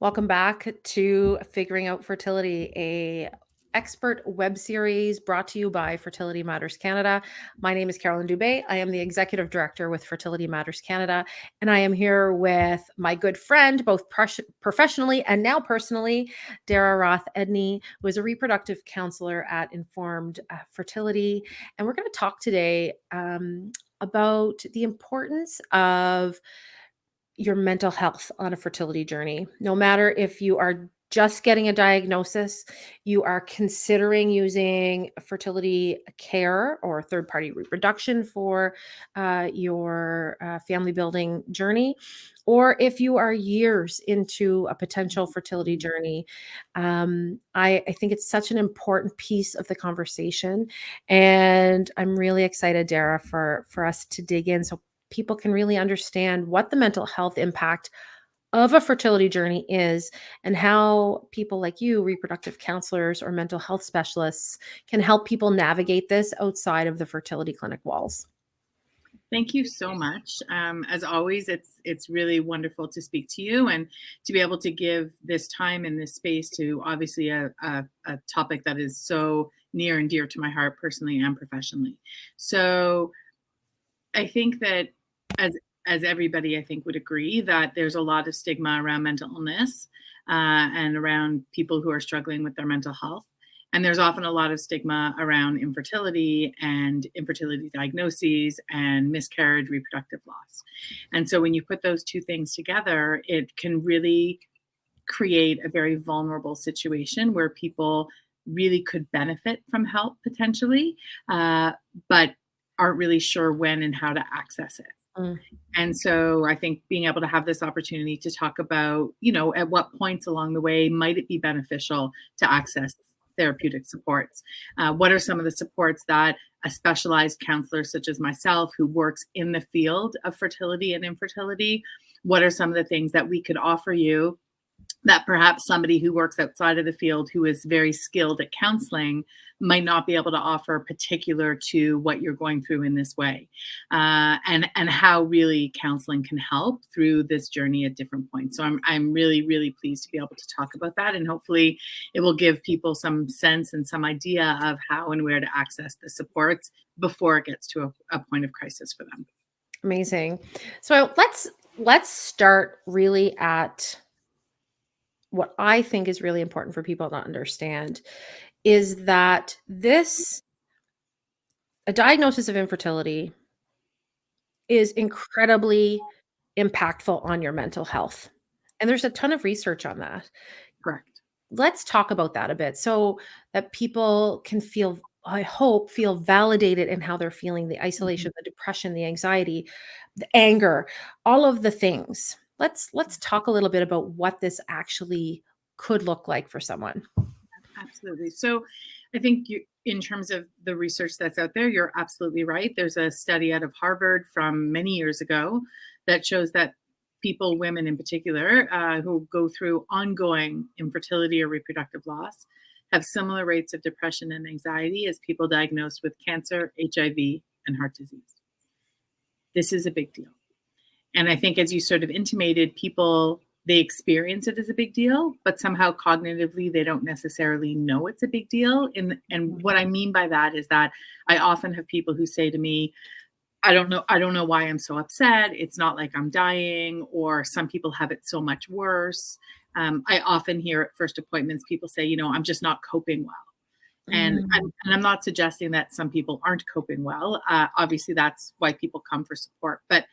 Welcome back to Figuring Out Fertility, a expert web series brought to you by Fertility Matters Canada. My name is Carolyn Dubé. I am the executive director with Fertility Matters Canada, and I am here with my good friend, both professionally and now personally, Dara Roth Edney, who is a reproductive counselor at Informed Fertility. And we're going to talk today about the importance of your mental health on a fertility journey. No matter if you are just getting a diagnosis, you are considering using fertility care or third party reproduction for your family building journey, or if you are years into a potential fertility journey. I think it's such an important piece of the conversation. And I'm really excited, Dara, for us to dig in. So people can really understand what the mental health impact of a fertility journey is and how people like you, reproductive counselors or mental health specialists, can help people navigate this outside of the fertility clinic walls. Thank you so much. As always, it's really wonderful to speak to you and to be able to give this time and this space to obviously a topic that is so near and dear to my heart personally and professionally. So I think that as everybody I think would agree that there's a lot of stigma around mental illness and around people who are struggling with their mental health. And there's often a lot of stigma around infertility and infertility diagnoses and miscarriage, reproductive loss. And so when you put those two things together, it can really create a very vulnerable situation where people really could benefit from help potentially, but aren't really sure when and how to access it. Mm. And so I think being able to have this opportunity to talk about, at what points along the way might it be beneficial to access therapeutic supports? What are some of the supports that a specialized counselor such as myself, who works in the field of fertility and infertility, what are some of the things that we could offer you that perhaps somebody who works outside of the field who is very skilled at counseling might not be able to offer, particular to what you're going through in this way, and how really counseling can help through this journey at different points. So I'm really pleased to be able to talk about that, and hopefully it will give people some sense and some idea of how and where to access the supports before it gets to a point of crisis for them. Amazing. So let's start really at what I think is really important for people to understand is that a diagnosis of infertility is incredibly impactful on your mental health. And there's a ton of research on that. Correct. Let's talk about that a bit so that people can I hope, feel validated in how they're feeling, the isolation, the depression, the anxiety, the anger, all of the things. Let's talk a little bit about what this actually could look like for someone. Absolutely. So I think in terms of the research that's out there, you're absolutely right. There's a study out of Harvard from many years ago that shows that people, women in particular, who go through ongoing infertility or reproductive loss, have similar rates of depression and anxiety as people diagnosed with cancer, HIV, and heart disease. This is a big deal. And I think, as you sort of intimated, people, they experience it as a big deal, but somehow cognitively they don't necessarily know it's a big deal. And what I mean by that is that I often have people who say to me, I don't know why I'm so upset. It's not like I'm dying, or some people have it so much worse. I often hear at first appointments, people say, I'm just not coping well. And I'm not suggesting that some people aren't coping well. Obviously, that's why people come for support. But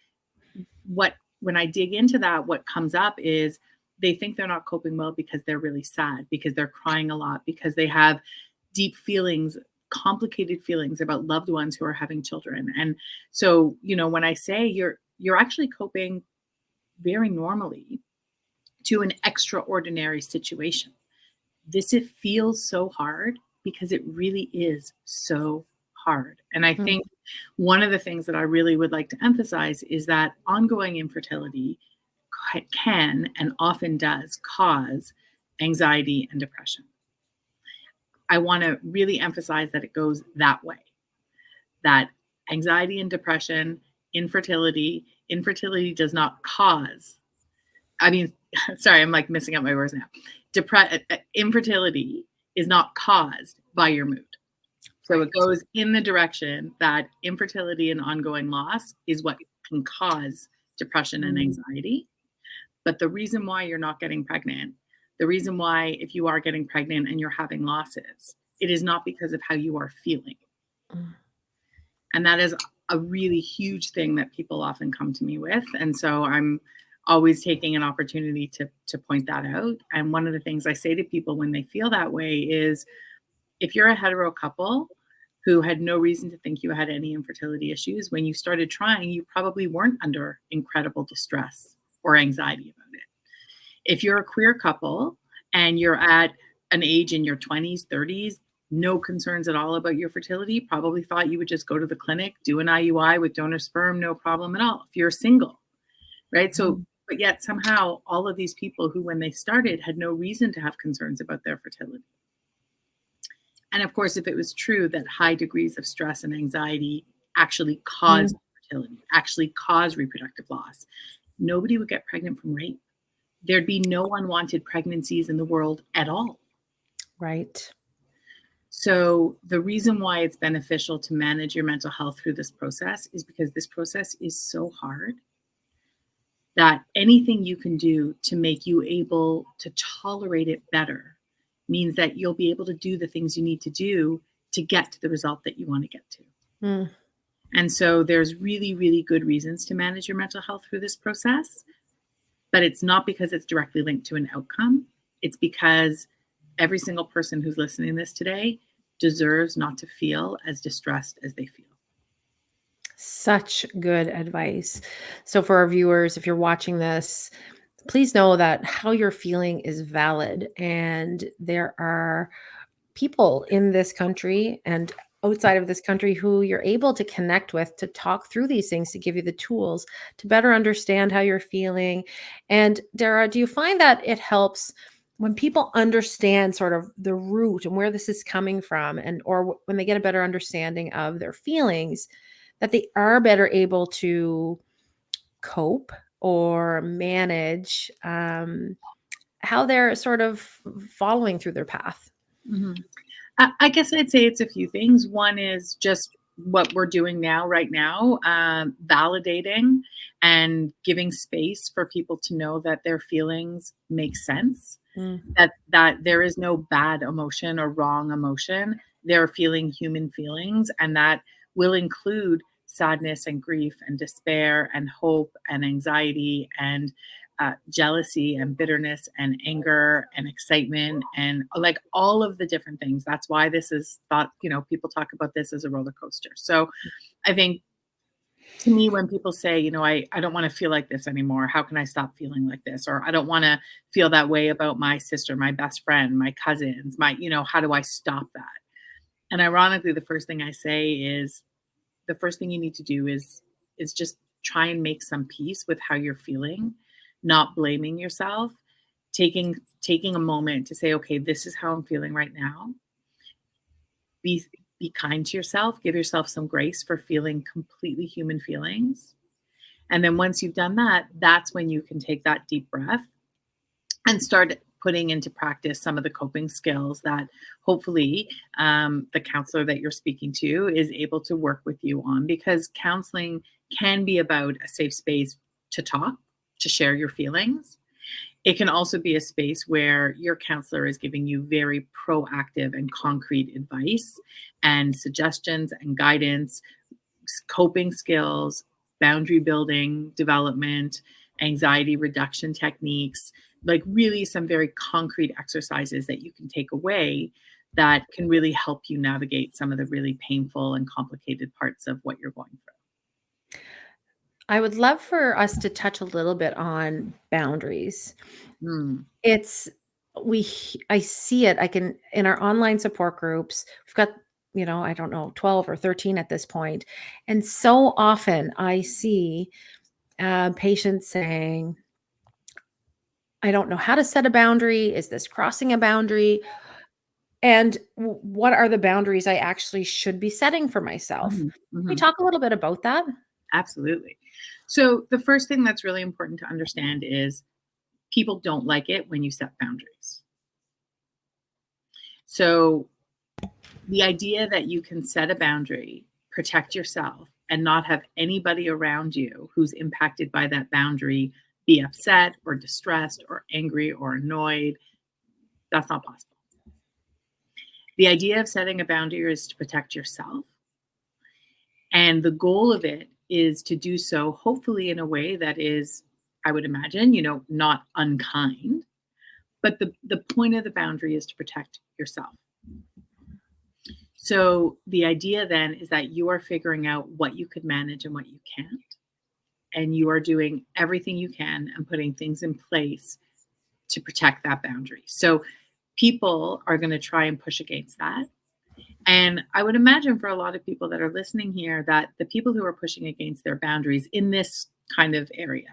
when I dig into that, what comes up is they think they're not coping well because they're really sad, because they're crying a lot, because they have deep feelings, complicated feelings about loved ones who are having children. And so, when I say you're actually coping very normally to an extraordinary situation, it feels so hard because it really is so hard. And I think one of the things that I really would like to emphasize is that ongoing infertility can and often does cause anxiety and depression. I want to really emphasize that it goes that way, that anxiety and depression, infertility does not cause. I mean, sorry, I'm like messing up my words now. Infertility is not caused by your mood. So it Right. goes in the direction that infertility and ongoing loss is what can cause depression and Mm, anxiety. But the reason why you're not getting pregnant, the reason why if you are getting pregnant and you're having losses, it is not because of how you are feeling. mm, And that is a really huge thing that people often come to me with. And so I'm always taking an opportunity to point that out. And one of the things I say to people when they feel that way is if you're a hetero couple who had no reason to think you had any infertility issues, when you started trying, you probably weren't under incredible distress or anxiety about it. If you're a queer couple and you're at an age in your 20s, 30s, no concerns at all about your fertility, probably thought you would just go to the clinic, do an IUI with donor sperm, no problem at all. If you're single, right? So, mm. but yet somehow all of these people who, when they started, had no reason to have concerns about their fertility. And of course, if it was true that high degrees of stress and anxiety actually cause Mm, infertility, actually cause reproductive loss, nobody would get pregnant from rape. There'd be no unwanted pregnancies in the world at all. right. So, the reason why it's beneficial to manage your mental health through this process is because this process is so hard that anything you can do to make you able to tolerate it better means that you'll be able to do the things you need to do to get to the result that you want to get to. Mm, And so there's really, really good reasons to manage your mental health through this process, but it's not because it's directly linked to an outcome. It's because every single person who's listening to this today deserves not to feel as distressed as they feel. such good advice. So, for our viewers, if you're watching this, please know that how you're feeling is valid. And there are people in this country and outside of this country who you're able to connect with to talk through these things to give you the tools to better understand how you're feeling. And Dara, do you find that it helps when people understand sort of the root and where this is coming from, and or when they get a better understanding of their feelings, that they are better able to cope or manage how they're sort of following through their path? Mhm. I guess I'd say it's a few things. One is just what we're doing now, right now, validating and giving space for people to know that their feelings make sense, Mm. that there is no bad emotion or wrong emotion. They're feeling human feelings, and that will include sadness and grief and despair and hope and anxiety and jealousy and bitterness and anger and excitement and like all of the different things. That's why this is thought, people talk about this as a roller coaster. So I think to me, when people say, I don't want to feel like this anymore, how can I stop feeling like this? Or I don't want to feel that way about my sister, my best friend, my cousins, how do I stop that? And ironically, the first thing I say is the first thing you need to do is just try and make some peace with how you're feeling, not blaming yourself, taking a moment to say, okay, this is how I'm feeling right now. Be be kind to yourself, give yourself some grace for feeling completely human feelings. And then once you've done that, that's when you can take that deep breath and start putting into practice some of the coping skills that hopefully the counselor that you're speaking to is able to work with you on, because counseling can be about a safe space to talk, to share your feelings. It can also be a space where your counselor is giving you very proactive and concrete advice and suggestions and guidance, coping skills, boundary building, development, anxiety reduction techniques, like really some very concrete exercises that you can take away that can really help you navigate some of the really painful and complicated parts of what you're going I would love for us to touch a little bit on boundaries. through. It's I see it. I can in our online support groups. We've got, I don't know, 12 or 13 at this point. And so often I see patients saying, I don't know how to set a boundary. Is this crossing a boundary? And what are the boundaries I actually should be setting for myself? Mhm, Can we mhm. talk a little bit about that? Absolutely. So the first thing that's really important to understand is people don't like it when you set boundaries. So the idea that you can set a boundary, protect yourself, and not have anybody around you who's impacted by that boundary be upset or distressed or angry or annoyed, that's not possible. The idea of setting a boundary is to protect yourself. And the goal of it is to do so, hopefully, in a way that is, I would imagine, not unkind. But the point of the boundary is to protect yourself. So the idea then is that you are figuring out what you could manage and what you can't. And you are doing everything you can and putting things in place to protect that boundary. So people are going to try and push against that. And I would imagine for a lot of people that are listening here that the people who are pushing against their boundaries in this kind of area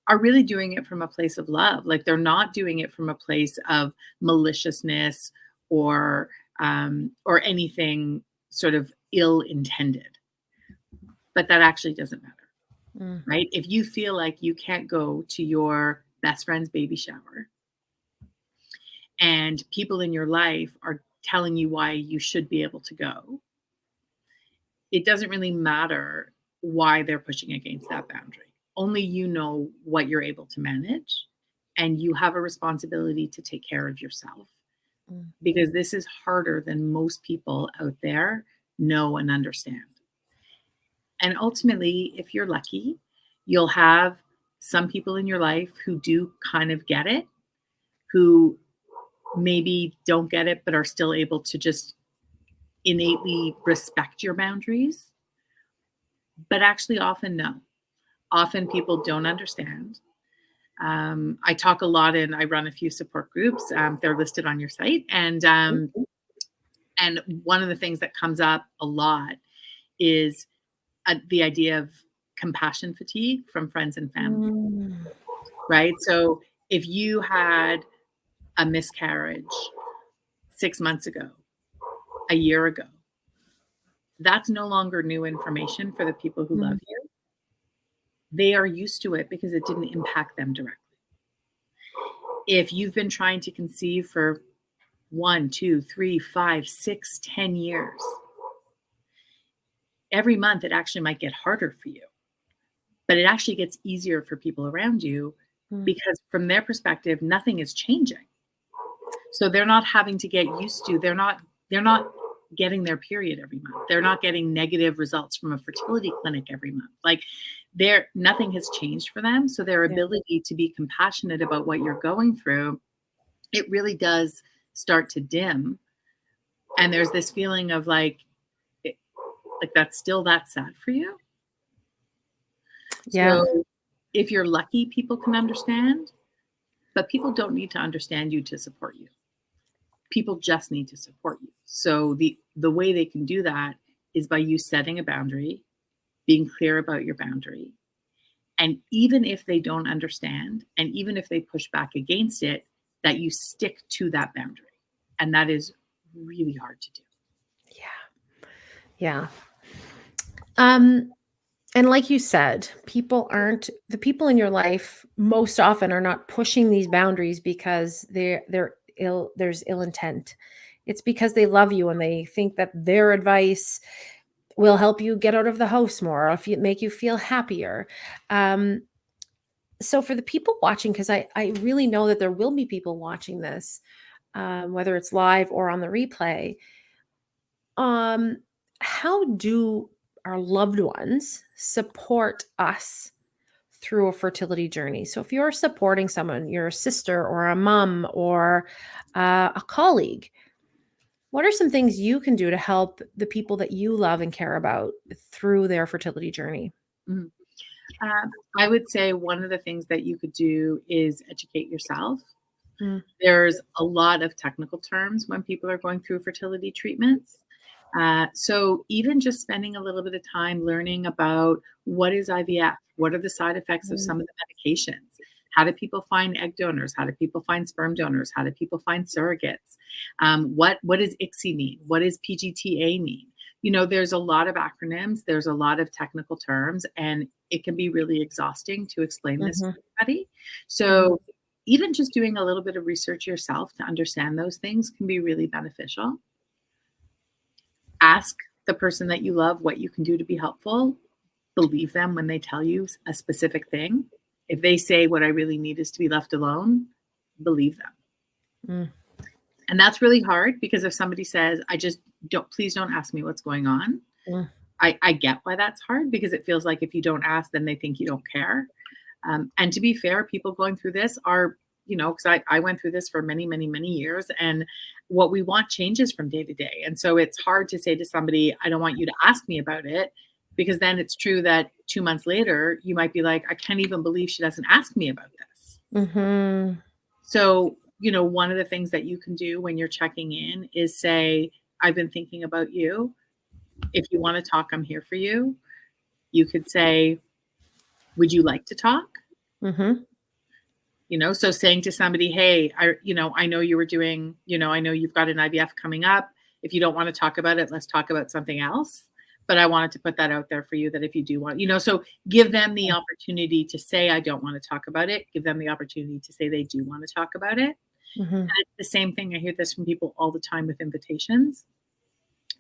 are really doing it from a place of love. Like they're not doing it from a place of maliciousness or anything sort of ill-intended. But that actually doesn't matter, right? If you feel like you can't go to your best friend's baby shower and people in your life are telling you why you should be able to go, it doesn't really matter why they're pushing against that boundary. Only you know what you're able to manage, and you have a responsibility to take care of yourself. Because this is harder than most people out there know and understand. And ultimately, if you're lucky, you'll have some people in your life who do kind of get it, who maybe don't get it, but are still able to just innately respect your boundaries, but actually often no. Often people don't understand. I talk a lot and I run a few support groups. They're listed on your site. And one of the things that comes up a lot is the idea of compassion fatigue from friends and family, right? So if you had a miscarriage 6 months ago, a year ago, that's no longer new information for the people who love you. They are used to it because it didn't impact them directly. If you've been trying to conceive for 1, 2, 3, 5, 6, 10 years, every month it actually might get harder for you, but it actually gets easier for people around you because from their perspective, nothing is changing. So they're not having to get used to, they're not getting their period every month. They're not getting negative results from a fertility clinic every month. Like nothing has changed for them. So their ability to be compassionate about what you're going through, it really does start to dim. And there's this feeling of like that's still that sad for you. Yeah. So if you're lucky, people can understand, but people don't need to understand you to support you. People just need to support you. So the way they can do that is by you setting a boundary, being clear about your boundary. And even if they don't understand, and even if they push back against it, that you stick to that boundary. And that is really hard to do. Yeah. And like you said, the people in your life most often are not pushing these boundaries because there's ill intent. It's because they love you and they think that their advice will help you get out of the house more, or make you feel happier. So for the people watching, because I really know that there will be people watching this, whether it's live or on the replay, how do our loved ones support us through a fertility journey? So if you're supporting someone, your sister or a mom or a colleague, what are some things you can do to help the people that you love and care about through their fertility journey? I would say one of the things that you could do is educate yourself. There's a lot of technical terms when people are going through fertility treatments. So even just spending a little bit of time learning about what is IVF, what are the side effects of some of the medications, how do people find egg donors, how do people find sperm donors, how do people find surrogates, what does ICSI mean, what does PGTA mean? There's a lot of acronyms, there's a lot of technical terms, and it can be really exhausting to explain this to everybody. So even just doing a little bit of research yourself to understand those things can be really beneficial. Ask the person that you love what you can do to be helpful. Believe them when they tell you a specific thing. If they say what I really need is to be left alone, believe them. Mm. And that's really hard because if somebody says, I just don't, please don't ask me what's going on. Mm. I get why that's hard because it feels like if you don't ask, then they think you don't care. And to be fair, people going through this are, because I went through this for many, many, many years, and what we want changes from day to day. And so it's hard to say to somebody, I don't want you to ask me about it, because then it's true that 2 months later, you might be like, I can't even believe she doesn't ask me about this. Mm-hmm. So, one of the things that you can do when you're checking in is say, I've been thinking about you. If you want to talk, I'm here for you. You could say, would you like to talk? Mm-hmm. So saying to somebody, hey, I know you were doing, I know you've got an IVF coming up. If you don't want to talk about it, let's talk about something else. But I wanted to put that out there for you that if you do want, so give them the opportunity to say, I don't want to talk about it. Give them the opportunity to say they do want to talk about it. Mm-hmm. And it's the same thing. I hear this from people all the time with invitations.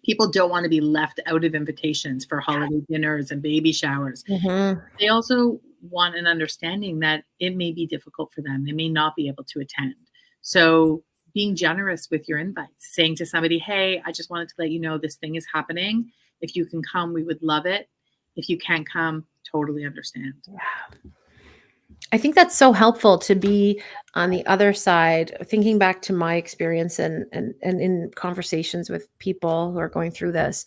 People don't want to be left out of invitations for holiday dinners and baby showers. Mm-hmm. They also want an understanding that it may be difficult for them. They may not be able to attend. So being generous with your invites, saying to somebody, hey, I just wanted to let you know this thing is happening. If you can come, we would love it. If you can't come, totally understand. Yeah. I think that's so helpful to be on the other side, thinking back to my experience and in conversations with people who are going through this,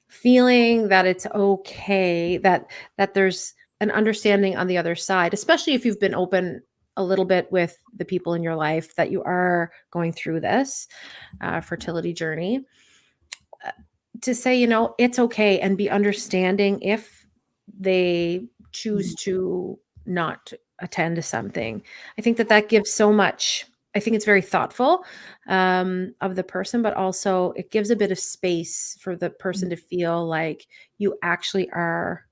feeling that it's okay, that there's an understanding on the other side, especially if you've been open a little bit with the people in your life that you are going through this fertility journey, to say, it's okay, and be understanding if they choose to not attend to something. I think that gives so much. I think it's very thoughtful of the person, but also it gives a bit of space for the person to feel like you actually are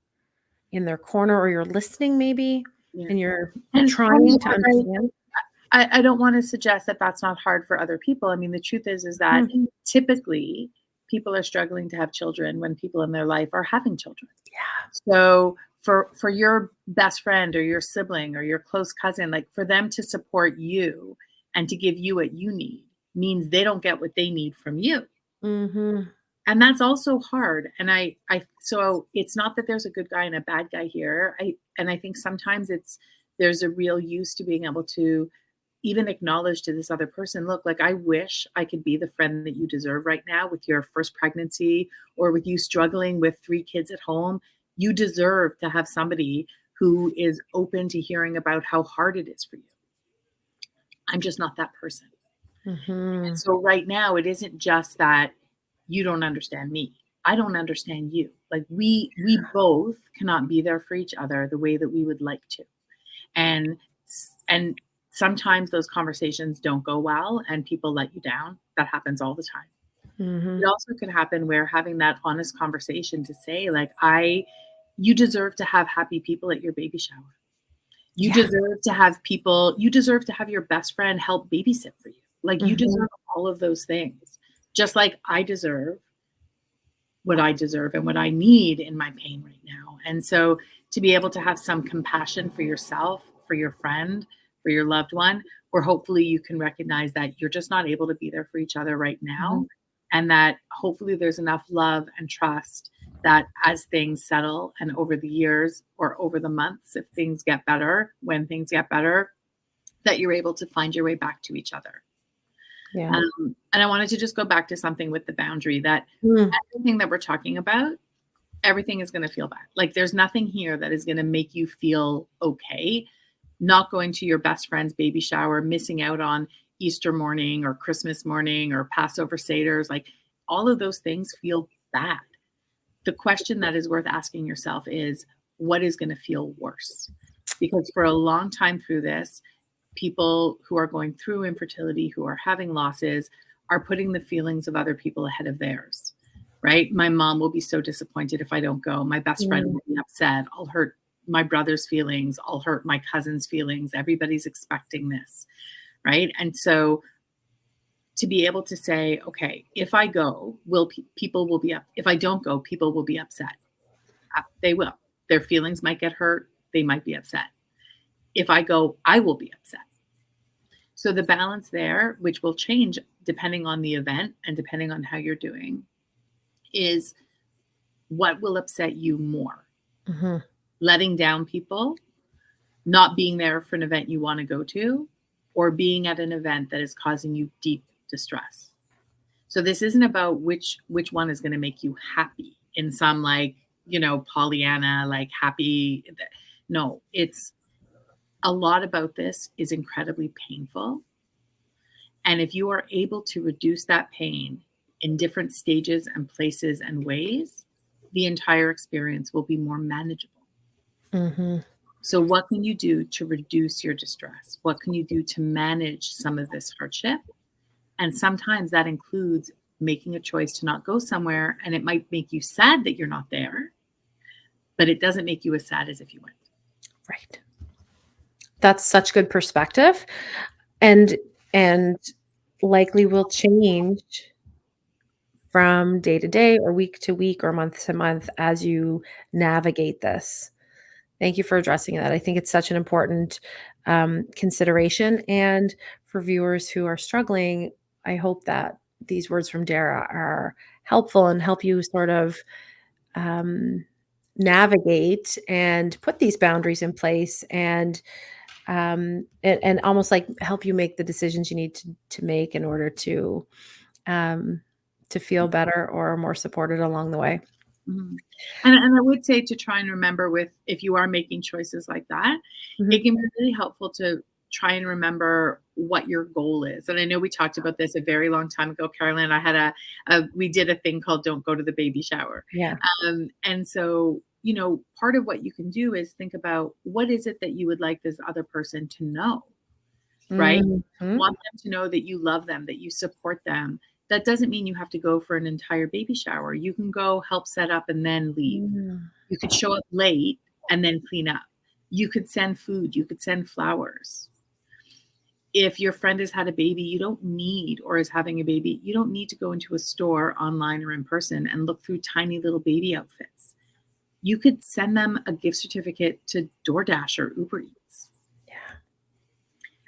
in their corner, or you're listening maybe, Yeah. and you're And trying to understand. I don't want to suggest that that's not hard for other people. I mean, the truth is that typically people are struggling to have children when people in their life are having children. Yeah. So for your best friend or your sibling or your close cousin, like for them to support you and to give you what you need means they don't get what they need from you. Mm-hmm. And that's also hard. And so it's not that there's a good guy and a bad guy here. I think sometimes there's a real use to being able to even acknowledge to this other person, look, like I wish I could be the friend that you deserve right now with your first pregnancy or with you struggling with 3 kids at home. You deserve to have somebody who is open to hearing about how hard it is for you. I'm just not that person. Mm-hmm. And so right now, it isn't just that you don't understand me. I don't understand you. Like we both cannot be there for each other the way that we would like to. And sometimes those conversations don't go well and people let you down. That happens all the time. Mm-hmm. It also could happen where having that honest conversation to say, like, you deserve to have happy people at your baby shower. You deserve to have people, you deserve to have your best friend help babysit for you. Like you deserve all of those things. Just like I deserve what I deserve and what I need in my pain right now. And so to be able to have some compassion for yourself, for your friend, for your loved one, where hopefully you can recognize that you're just not able to be there for each other right now. And that hopefully there's enough love and trust that as things settle and over the years or over the months, if things get better, when things get better, that you're able to find your way back to each other. Yeah. And I wanted to just go back to something with the boundary that everything that we're talking about, everything is going to feel bad. Like there's nothing here that is going to make you feel okay. Not going to your best friend's baby shower, missing out on Easter morning or Christmas morning or Passover Seders, like all of those things feel bad. The question that is worth asking yourself is, what is going to feel worse? Because for a long time through this, people who are going through infertility, who are having losses, are putting the feelings of other people ahead of theirs, right? My mom will be so disappointed if I don't go. My best friend will be upset. I'll hurt my brother's feelings. I'll hurt my cousin's feelings. Everybody's expecting this, right? And so to be able to say, okay, if I go, people will be up. If I don't go, people will be upset. They will. Their feelings might get hurt. They might be upset. If I go, I will be upset. So the balance there, which will change depending on the event and depending on how you're doing, is what will upset you more. Mm-hmm. Letting down people, not being there for an event you want to go to, or being at an event that is causing you deep distress. So this isn't about which one is going to make you happy in some Pollyanna, happy. No, it's a lot about this is incredibly painful. And if you are able to reduce that pain in different stages and places and ways, the entire experience will be more manageable. Mm-hmm. So what can you do to reduce your distress? What can you do to manage some of this hardship? And sometimes that includes making a choice to not go somewhere, and it might make you sad that you're not there, but it doesn't make you as sad as if you went. Right. That's such good perspective, and likely will change from day to day or week to week or month to month as you navigate this. Thank you for addressing that. I think it's such an important consideration. And for viewers who are struggling, I hope that these words from Dara are helpful and help you sort of navigate and put these boundaries in place and almost like help you make the decisions you need to make in order to feel better or more supported along the way. Mm-hmm. And I would say to try and remember if you are making choices like that, Mm-hmm. it can be really helpful to try and remember what your goal is. And I know we talked about this a very long time ago, Carolyn. I had we did a thing called Don't Go to the Baby Shower. Yeah. And so, part of what you can do is think about what is it that you would like this other person to know, right? Mm-hmm. Want them to know that you love them, that you support them. That doesn't mean you have to go for an entire baby shower. You can go help set up and then leave. Mm-hmm. You could show up late and then clean up. You could send food. You could send flowers. If your friend has had a baby, or is having a baby, you don't need to go into a store online or in person and look through tiny little baby outfits. You could send them a gift certificate to DoorDash or Uber Eats. Yeah.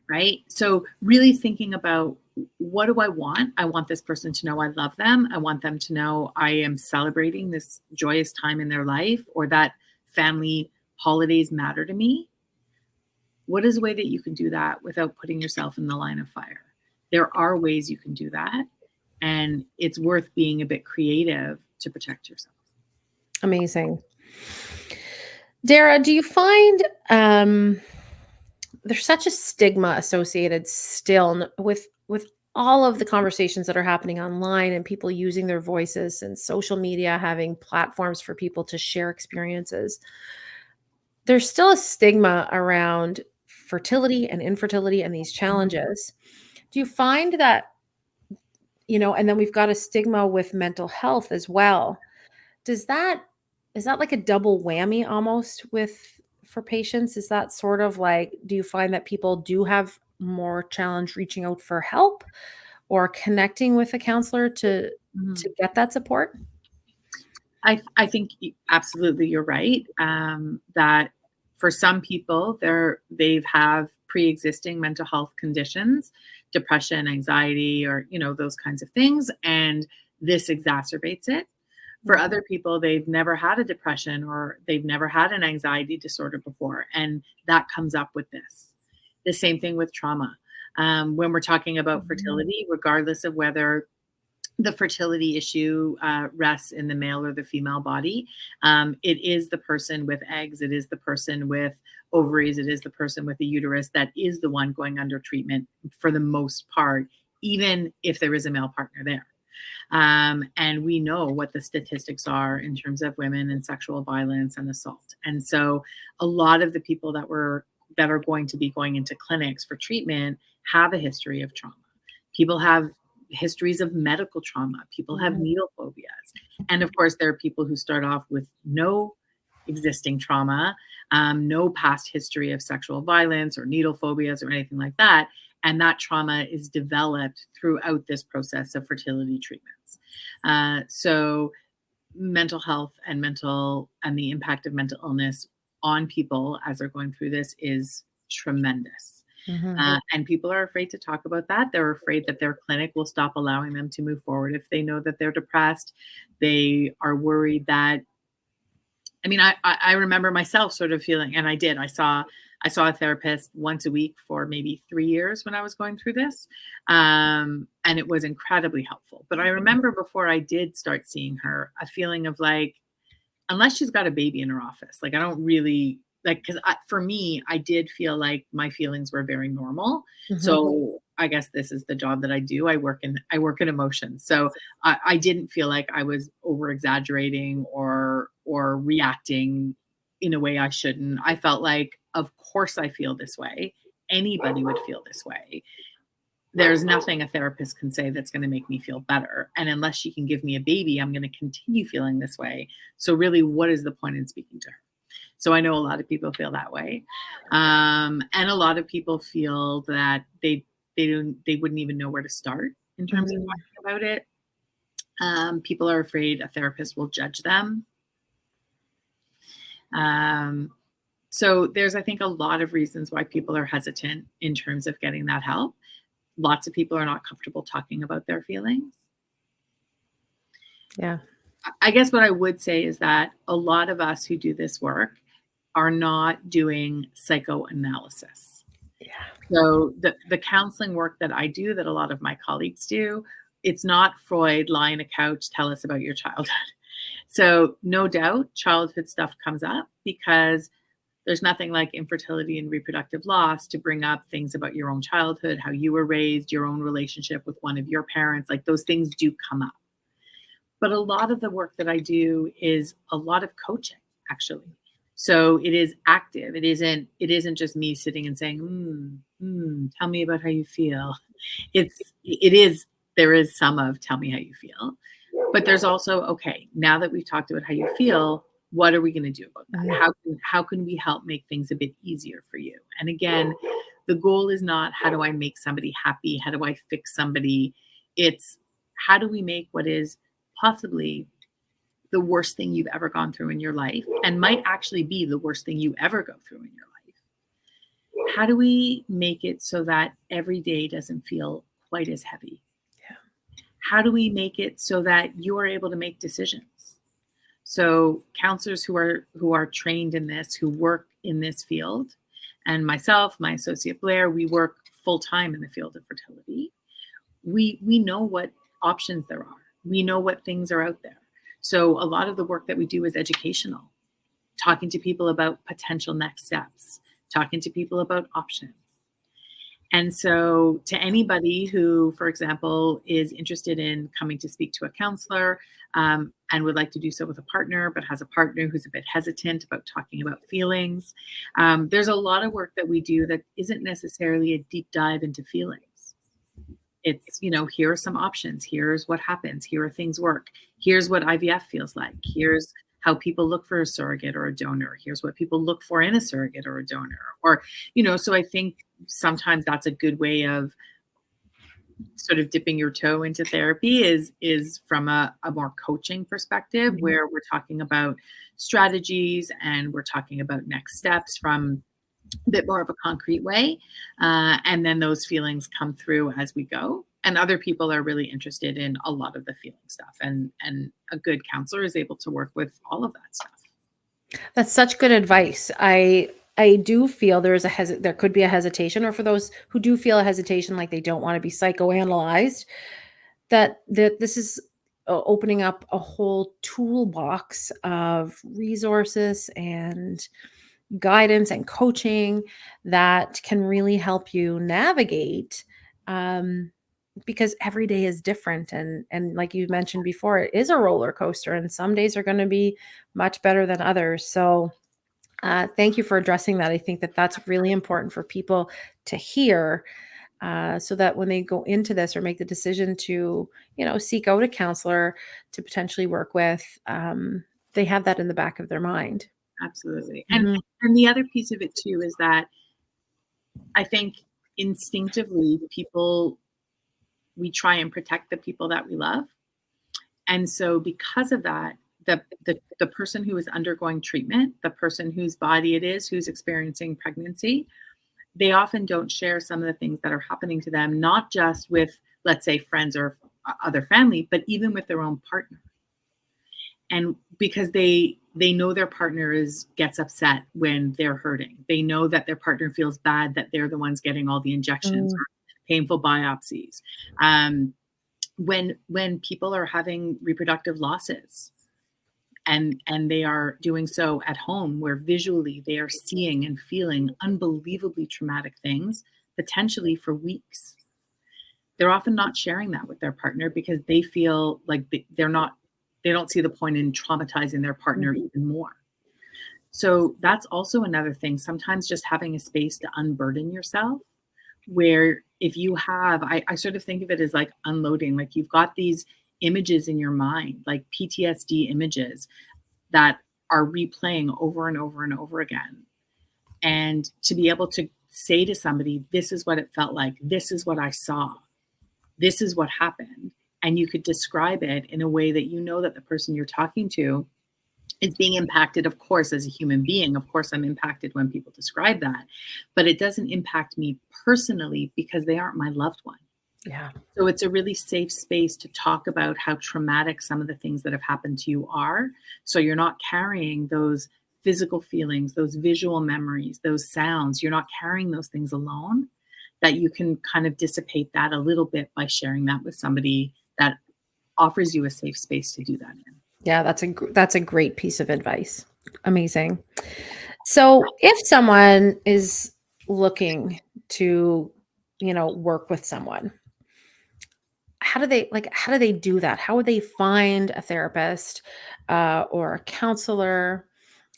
Right? So really thinking about, what do I want? I want this person to know I love them. I want them to know I am celebrating this joyous time in their life, or that family holidays matter to me. What is a way that you can do that without putting yourself in the line of fire? There are ways you can do that, and it's worth being a bit creative to protect yourself. Amazing. Dara, do you find there's such a stigma associated still with all of the conversations that are happening online and people using their voices and social media having platforms for people to share experiences? There's still a stigma around fertility and infertility and these challenges. Do you find that, and then we've got a stigma with mental health as well. Is that like a double whammy almost for patients? Is that sort of like, do you find that people do have more challenge reaching out for help or connecting with a counselor to get that support? I think absolutely you're right. That for some people, they have pre-existing mental health conditions, depression, anxiety, or those kinds of things, and this exacerbates it. For other people, they've never had a depression or they've never had an anxiety disorder before, and that comes up with this. The same thing with trauma. When we're talking about fertility, regardless of whether the fertility issue rests in the male or the female body, it is the person with eggs, it is the person with ovaries, it is the person with a uterus that is the one going under treatment for the most part, even if there is a male partner there. And we know what the statistics are in terms of women and sexual violence and assault. And so a lot of the people that are going to be going into clinics for treatment have a history of trauma. People have histories of medical trauma. People have needle phobias. And of course, there are people who start off with no existing trauma, no past history of sexual violence or needle phobias or anything like that. And that trauma is developed throughout this process of fertility treatments. So mental health and the impact of mental illness on people as they're going through this is tremendous. Mhm. And people are afraid to talk about that. They're afraid that their clinic will stop allowing them to move forward if they know that they're depressed. They are worried that, I mean, I remember myself sort of feeling, and I did. I saw a therapist once a week for maybe 3 years when I was going through this, and it was incredibly helpful. But I remember before I did start seeing her, a feeling of like, unless she's got a baby in her office, like I don't really like, because for me, I did feel like my feelings were very normal. Mhm. So I guess this is the job that I do. I work in emotions. So I didn't feel like I was over exaggerating or reacting in a way I shouldn't. I felt like, of course, I feel this way. Anybody would feel this way. There's nothing a therapist can say that's going to make me feel better. And unless she can give me a baby, I'm going to continue feeling this way. So, really, what is the point in speaking to her? So, I know a lot of people feel that way. And a lot of people feel that they wouldn't even know where to start in terms of Mhm. talking about it. People are afraid a therapist will judge them. Um, so, there's, I think, a lot of reasons why people are hesitant in terms of getting that help. Lots of people are not comfortable talking about their feelings. Yeah. I guess what I would say is that a lot of us who do this work are not doing psychoanalysis. Yeah. So the counseling work that I do, that a lot of my colleagues do, it's not Freud, lie on a couch, tell us about your childhood. So no doubt childhood stuff comes up because there's nothing like infertility and reproductive loss to bring up things about your own childhood, how you were raised, your own relationship with one of your parents. Like those things do come up. But a lot of the work that I do is a lot of coaching, actually. So it is active. It isn't just me sitting and saying, tell me about how you feel. It is there is some of tell me how you feel. But there's also, okay, now that we've talked about how you feel, what are we going to do about that? Mhm. How can we help make things a bit easier for you? And again, the goal is not how do I make somebody happy? How do I fix somebody? It's how do we make what is possibly the worst thing you've ever gone through in your life and might actually be the worst thing you ever go through in your life. How do we make it so that every day doesn't feel quite as heavy? Yeah. How do we make it so that you are able to make decisions? So counselors who are trained in this, who work in this field, and myself, my associate Blair, we work full time in the field of fertility. We know what options there are. We know what things are out there. So a lot of the work that we do is educational, talking to people about potential next steps, talking to people about options. And so, to anybody who, for example, is interested in coming to speak to a counselor and would like to do so with a partner, but has a partner who's a bit hesitant about talking about feelings, there's a lot of work that we do that isn't necessarily a deep dive into feelings. It's, here are some options. Here's what happens. Here are things work. Here's what IVF feels like. Here's how people look for a surrogate or a donor. Here's what people look for in a surrogate or a donor. Or, so I think sometimes that's a good way of sort of dipping your toe into therapy is from a more coaching perspective Mhm. where we're talking about strategies and we're talking about next steps from a bit more of a concrete way. And then those feelings come through as we go. And other people are really interested in a lot of the feeling stuff. And a good counselor is able to work with all of that stuff. That's such good advice. I do feel there could be a hesitation, or for those who do feel a hesitation, like they don't want to be psychoanalyzed, that this is opening up a whole toolbox of resources and guidance and coaching that can really help you navigate, um, because every day is different, and like you mentioned before, it is a roller coaster, and some days are going to be much better than others. So thank you for addressing that. I think that that's really important for people to hear, so that when they go into this or make the decision to, seek out a counselor to potentially work with, they have that in the back of their mind. Absolutely. Mhm. And the other piece of it too is that I think instinctively we try and protect the people that we love. And so because of that, the person who is undergoing treatment, the person whose body it is, who's experiencing pregnancy, they often don't share some of the things that are happening to them, not just with, let's say, friends or other family, but even with their own partner. And because they know their partner is gets upset when they're hurting. They know that their partner feels bad that they're the ones getting all the injections Mm. or painful biopsies. Um, when people are having reproductive losses and they are doing so at home where visually they are seeing and feeling unbelievably traumatic things potentially for weeks, they're often not sharing that with their partner because they feel like they don't see the point in traumatizing their partner Mhm. even more. So that's also another thing, sometimes just having a space to unburden yourself, where if you have I sort of think of it as like unloading, like you've got these images in your mind, like PTSD images that are replaying over and over and over again. And to be able to say to somebody, this is what it felt like, this is what I saw, this is what happened, and you could describe it in a way that you know that the person you're talking to is being impacted, of course, as a human being. Of course, I'm impacted when people describe that, but it doesn't impact me personally because they aren't my loved one. Yeah. So it's a really safe space to talk about how traumatic some of the things that have happened to you are. So you're not carrying those physical feelings, those visual memories, those sounds. You're not carrying those things alone, that you can kind of dissipate that a little bit by sharing that with somebody that offers you a safe space to do that in. Yeah, that's a great piece of advice. Amazing. So, if someone is looking to, work with someone, how do they do that? How would they find a therapist, or a counselor?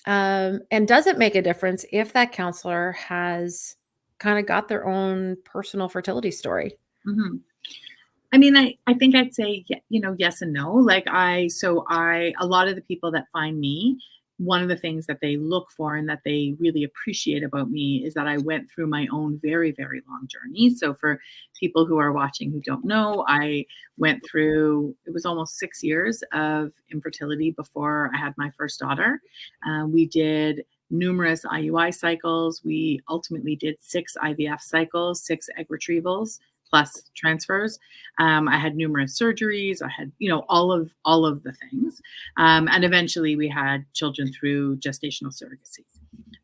And does it make a difference if that counselor has kinda got their own personal fertility story? Mhm. I mean, I think I'd say, yes and no. A lot of the people that find me, one of the things that they look for and that they really appreciate about me is that I went through my own very, very long journey. So for people who are watching who don't know, I went through, it was almost 6 years of infertility before I had my first daughter. We did numerous IUI cycles. We ultimately did 6 IVF cycles, 6 egg retrievals plus transfers. I had numerous surgeries. I had, all of the things, and eventually we had children through gestational surrogacy.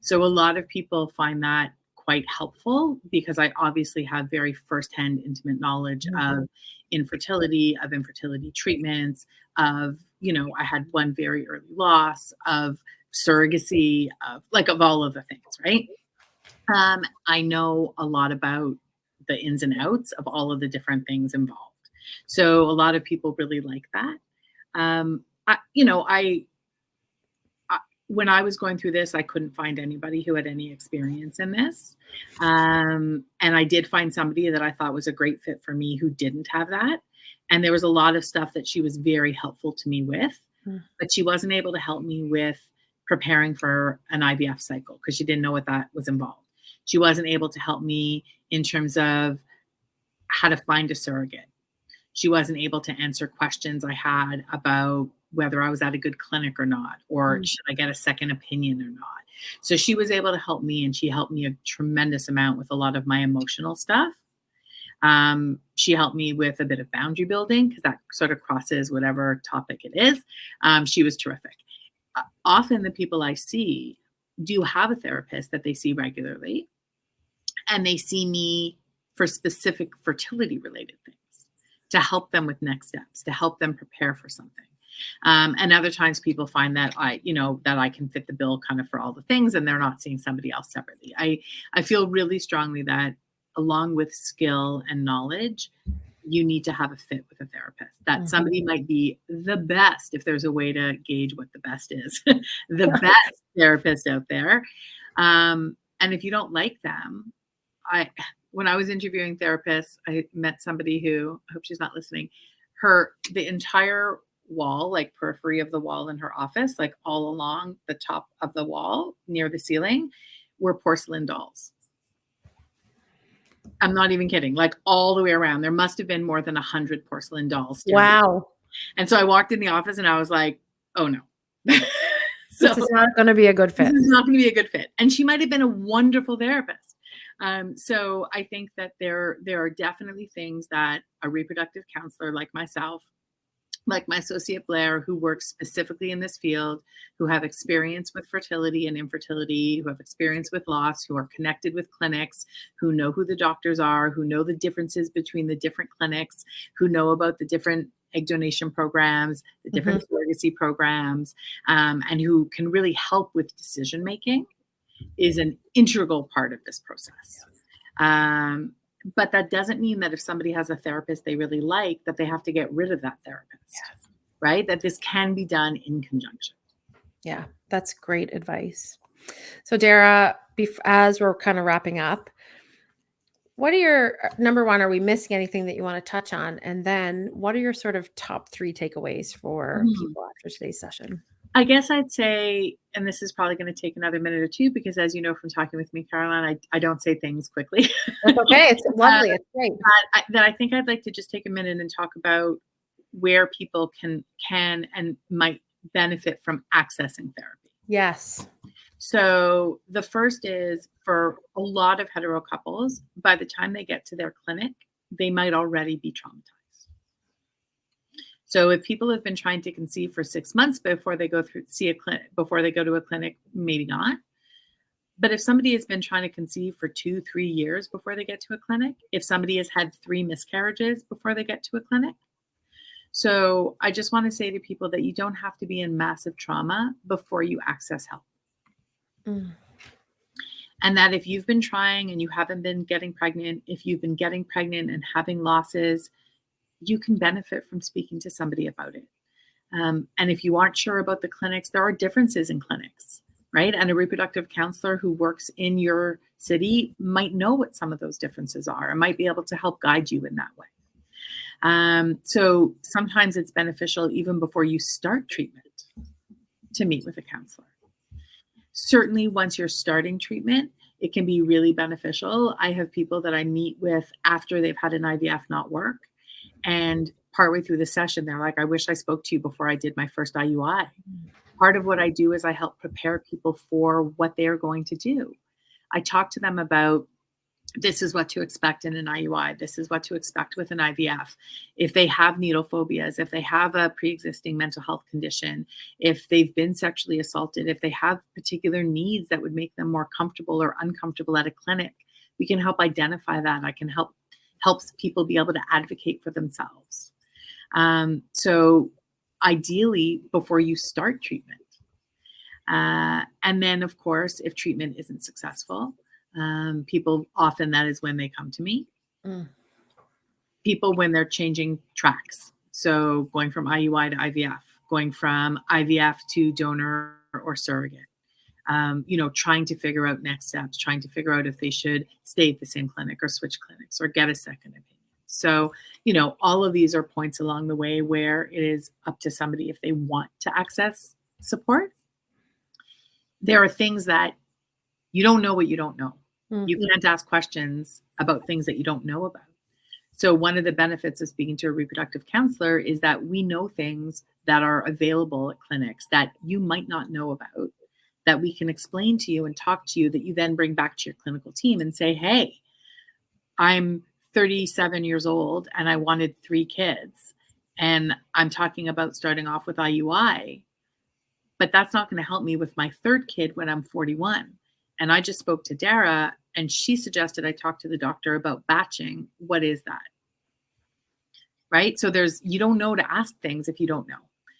So a lot of people find that quite helpful because I obviously have very firsthand, intimate knowledge Mhm. of infertility treatments, of I had one very early loss, of surrogacy, of all of the things, right? I know a lot about the ins and outs of all of the different things involved. So a lot of people really like that. I, you know, I when I was going through this, I couldn't find anybody who had any experience in this. And I did find somebody that I thought was a great fit for me who didn't have that. And there was a lot of stuff that she was very helpful to me with, Mm. but she wasn't able to help me with preparing for an IVF cycle because she didn't know what that was involved. She wasn't able to help me in terms of how to find a surrogate. She wasn't able to answer questions I had about whether I was at a good clinic or not, or Mm. should I get a second opinion or not. So she was able to help me, and she helped me a tremendous amount with a lot of my emotional stuff. She helped me with a bit of boundary building because that sort of crosses whatever topic it is. She was terrific. Often the people I see do have a therapist that they see regularly, and they see me for specific fertility related things to help them with next steps, to help them prepare for something. And other times people find that that I can fit the bill kind of for all the things and they're not seeing somebody else separately. I feel really strongly that along with skill and knowledge, you need to have a fit with a therapist. That Mhm. somebody might be the best, if there's a way to gauge what the best is, the best therapist out there. And if you don't like them, I when I was interviewing therapists, I met somebody who, I hope she's not listening. The entire wall, like periphery of the wall in her office, like all along the top of the wall near the ceiling, were porcelain dolls. I'm not even kidding, like all the way around. There must have been more than 100 porcelain dolls standing. Wow. And so I walked in the office and I was like, oh no. So This is not going to be a good fit. this is not going to be a good fit. And she might have been a wonderful therapist. So I think that there are definitely things that a reproductive counselor like myself, like my associate Blair, who works specifically in this field, who have experience with fertility and infertility, who have experience with loss, who are connected with clinics, who know who the doctors are, who know the differences between the different clinics, who know about the different egg donation programs, the different surrogacy programs, and who can really help with decision making, is an integral part of this process. But that doesn't mean that if somebody has a therapist they really like, that they have to get rid of that therapist, right? That this can be done in conjunction. Yeah, that's great advice. So Dara, as we're kind of wrapping up, what are your, number one, are we missing anything that you want to touch on? And then what are your sort of top 3 takeaways for people after today's session? I guess I'd say, and this is probably going to take another minute or two, because as you know from talking with me, Caroline, I don't say things quickly. That's okay. It's lovely. It's great. That I think I'd like to just take a minute and talk about where people can and might benefit from accessing therapy. Yes. So the first is, for a lot of hetero couples, by the time they get to their clinic, they might already be traumatized. So if people have been trying to conceive for 6 months before they go before they go to a clinic, maybe not. But if somebody has been trying to conceive for 2-3 years before they get to a clinic, if somebody has had 3 miscarriages before they get to a clinic. So I just want to say to people that you don't have to be in massive trauma before you access help. And that if you've been trying and you haven't been getting pregnant, if you've been getting pregnant and having losses, you can benefit from speaking to somebody about it. And if you aren't sure about the clinics, there are differences in clinics, right? And a reproductive counselor who works in your city might know what some of those differences are and might be able to help guide you in that way. So sometimes it's beneficial, even before you start treatment, to meet with a counselor. Certainly once you're starting treatment, it can be really beneficial. I have people that I meet with after they've had an IVF not work, and partway through the session, they're like, I wish I spoke to you before I did my first IUI. Part of what I do is I help prepare people for what they're going to do. I talk to them about, this is what to expect in an IUI. This is what to expect with an IVF. If they have needle phobias, if they have a pre-existing mental health condition, if they've been sexually assaulted, if they have particular needs that would make them more comfortable or uncomfortable at a clinic, we can help identify that. I can helps people be able to advocate for themselves. So ideally, before you start treatment. And then, of course, if treatment isn't successful, people often, that is when they come to me. People when they're changing tracks. So going from IUI to IVF, going from IVF to donor or surrogate, trying to figure out next steps, trying to figure out if they should stay at the same clinic or switch clinics or get a second opinion. So, all of these are points along the way where it is up to somebody if they want to access support. There are things that you don't know what you don't know. You can't ask questions about things that you don't know about. So one of the benefits of speaking to a reproductive counselor is that we know things that are available at clinics that you might not know about, that we can explain to you and talk to you, that you then bring back to your clinical team and say, hey, I'm 37 years old and I wanted 3 kids. And I'm talking about starting off with IUI, but that's not going to help me with my 3rd kid when I'm 41. And I just spoke to Dara and she suggested I talk to the doctor about batching. What is that? Right? So you don't know to ask things if you don't know.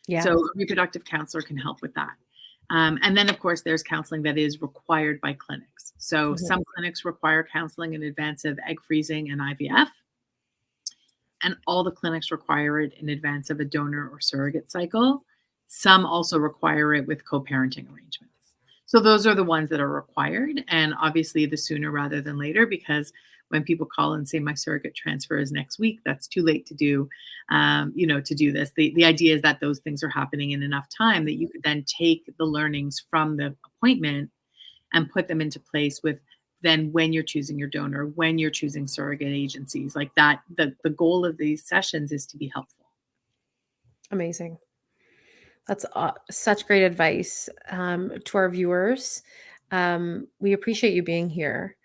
Yeah. So a reproductive counselor can help with that. And then, of course, there's counseling that is required by clinics. So some clinics require counseling in advance of egg freezing and IVF. And all the clinics require it in advance of a donor or surrogate cycle. Some also require it with co-parenting arrangements. So those are the ones that are required. And obviously the sooner rather than later, because when people call and say my surrogate transfer is next week, that's too late to do, to do this. The idea is that those things are happening in enough time that you could then take the learnings from the appointment and put them into place with then when you're choosing your donor, when you're choosing surrogate agencies like that. The goal of these sessions is to be helpful. Amazing. That's such great advice to our viewers. We appreciate you being here.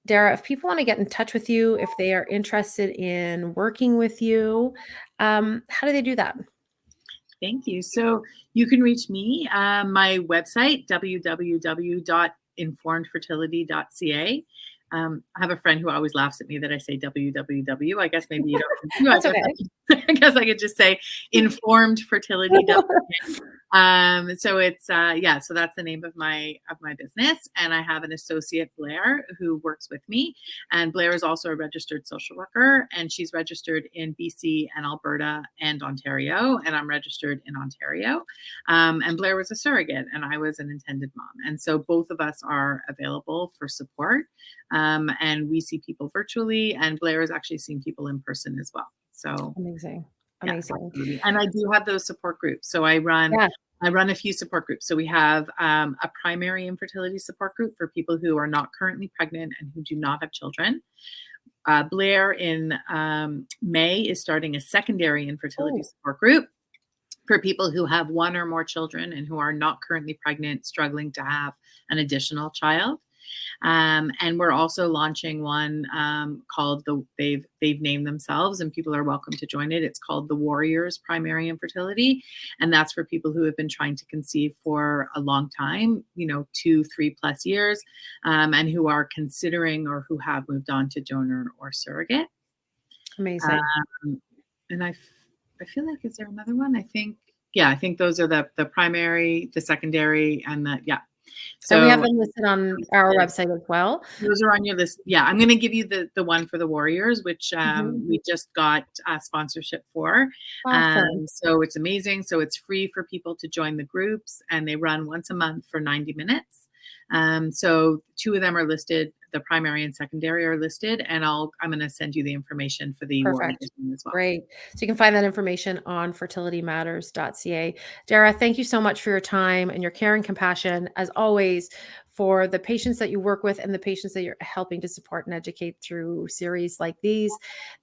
Dara, if people want to get in touch with you, if they are interested in working with you, how do they do that? Thank you. So you can reach me. My website, www.informedfertility.ca. I have a friend who always laughs at me that I say www. I guess maybe you don't. That's okay. I guess I could just say informedfertility.ca. So it's so that's the name of my business, and I have an associate, Blair, who works with me, and Blair is also a registered social worker, and she's registered in BC and Alberta and Ontario, and I'm registered in Ontario. And Blair was a surrogate, and I was an intended mom, and so both of us are available for support, and we see people virtually, and Blair has actually seen people in person as well. So Amazing. yeah, Amazing. absolutely. And I do have those support groups. So I run a few support groups. So we have a primary infertility support group for people who are not currently pregnant and who do not have children. Blair in May is starting a secondary infertility support group for people who have one or more children and who are not currently pregnant, struggling to have an additional child. And we're also launching one called they've named themselves, and people are welcome to join it. It's called the Warriors Primary Infertility, and that's for people who have been trying to conceive for a long time, 2-3+ years, and who are considering or who have moved on to donor or surrogate. Amazing. And I feel like, is there another one? I think those are the primary, the secondary, and So we have them listed on our website as well. Those are on your list. Yeah, I'm going to give you the one for the Warriors, which we just got sponsorship for. Awesome. So it's amazing. So it's free for people to join the groups, and they run once a month for 90 minutes. So 2 of them are listed. The primary and secondary are listed, and I'm going to send you the information for the Warriors as well. Great. So you can find that information on fertilitymatters.ca. Dara, thank you so much for your time and your care and compassion, as always, for the patients that you work with and the patients that you're helping to support and educate through series like these.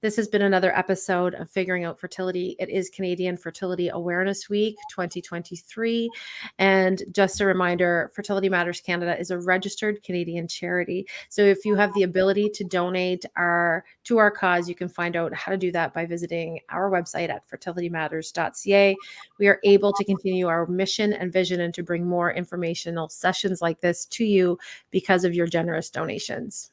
This has been another episode of Figuring Out Fertility. It is Canadian Fertility Awareness Week 2023. And just a reminder, Fertility Matters Canada is a registered Canadian charity. So if you have the ability to donate to our cause, you can find out how to do that by visiting our website at fertilitymatters.ca. We are able to continue our mission and vision and to bring more informational sessions like this to you because of your generous donations.